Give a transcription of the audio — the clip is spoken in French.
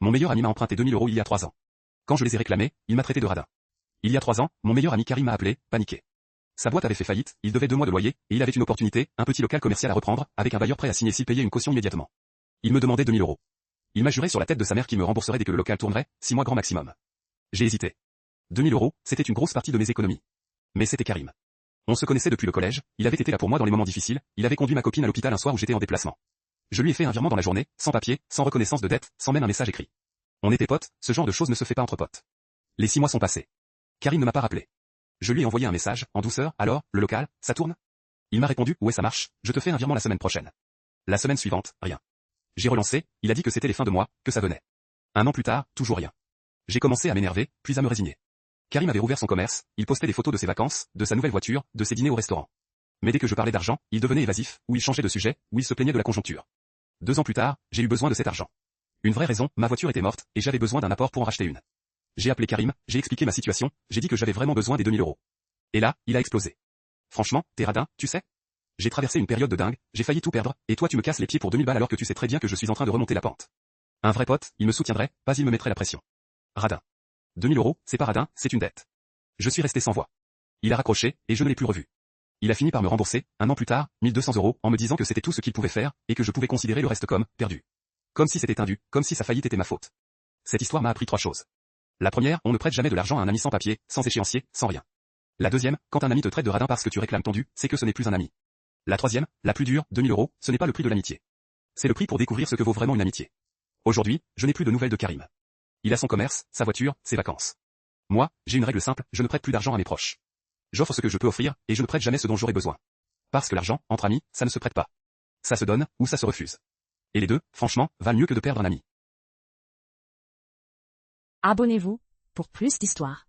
Mon meilleur ami m'a emprunté 2000 € il y a 3 ans. Quand je les ai réclamés, il m'a traité de radin. Il y a 3 ans, mon meilleur ami Karim m'a appelé, paniqué. Sa boîte avait fait faillite, il devait 2 mois de loyer, et il avait une opportunité, un petit local commercial à reprendre, avec un bailleur prêt à signer s'il payait une caution immédiatement. Il me demandait 2000 €. Il m'a juré sur la tête de sa mère qu'il me rembourserait dès que le local tournerait, 6 mois grand maximum. J'ai hésité. 2000 €, c'était une grosse partie de mes économies. Mais c'était Karim. On se connaissait depuis le collège, il avait été là pour moi dans les moments difficiles, il avait conduit ma copine à l'hôpital un soir où j'étais en déplacement. Je lui ai fait un virement dans la journée, sans papier, sans reconnaissance de dette, sans même un message écrit. On était potes, ce genre de choses ne se fait pas entre potes. Les 6 mois sont passés. Karim ne m'a pas rappelé. Je lui ai envoyé un message, en douceur, alors, le local, ça tourne? Il m'a répondu, ouais ça marche, je te fais un virement la semaine prochaine. La semaine suivante, rien. J'ai relancé, il a dit que c'était les fins de mois, que ça venait. 1 an plus tard, toujours rien. J'ai commencé à m'énerver, puis à me résigner. Karim avait rouvert son commerce, il postait des photos de ses vacances, de sa nouvelle voiture, de ses dîners au restaurant. Mais dès que je parlais d'argent, il devenait évasif, ou il changeait de sujet, ou il se plaignait de la conjoncture. 2 ans plus tard, j'ai eu besoin de cet argent. Une vraie raison, ma voiture était morte, et j'avais besoin d'un apport pour en racheter une. J'ai appelé Karim, j'ai expliqué ma situation, j'ai dit que j'avais vraiment besoin des 2000 €. Et là, il a explosé. Franchement, t'es radin, tu sais? J'ai traversé une période de dingue, j'ai failli tout perdre, et toi tu me casses les pieds pour 2000 balles alors que tu sais très bien que je suis en train de remonter la pente. Un vrai pote, il me soutiendrait, pas il me mettrait la pression. Radin. 2000 €, c'est pas radin, c'est une dette. Je suis resté sans voix. Il a raccroché, et je ne l'ai plus revu. Il a fini par me rembourser, 1 an plus tard, 1200 €, en me disant que c'était tout ce qu'il pouvait faire, et que je pouvais considérer le reste comme perdu. Comme si c'était un dû, comme si sa faillite était ma faute. Cette histoire m'a appris 3 choses. La première, on ne prête jamais de l'argent à un ami sans papier, sans échéancier, sans rien. La deuxième, quand un ami te traite de radin parce que tu réclames ton dû, c'est que ce n'est plus un ami. La troisième, la plus dure, 2000 €, ce n'est pas le prix de l'amitié. C'est le prix pour découvrir ce que vaut vraiment une amitié. Aujourd'hui, je n'ai plus de nouvelles de Karim. Il a son commerce, sa voiture, ses vacances. Moi, j'ai une règle simple, je ne prête plus d'argent à mes proches. J'offre ce que je peux offrir, et je ne prête jamais ce dont j'aurai besoin. Parce que l'argent, entre amis, ça ne se prête pas. Ça se donne, ou ça se refuse. Et les deux, franchement, valent mieux que de perdre un ami. Abonnez-vous pour plus d'histoires.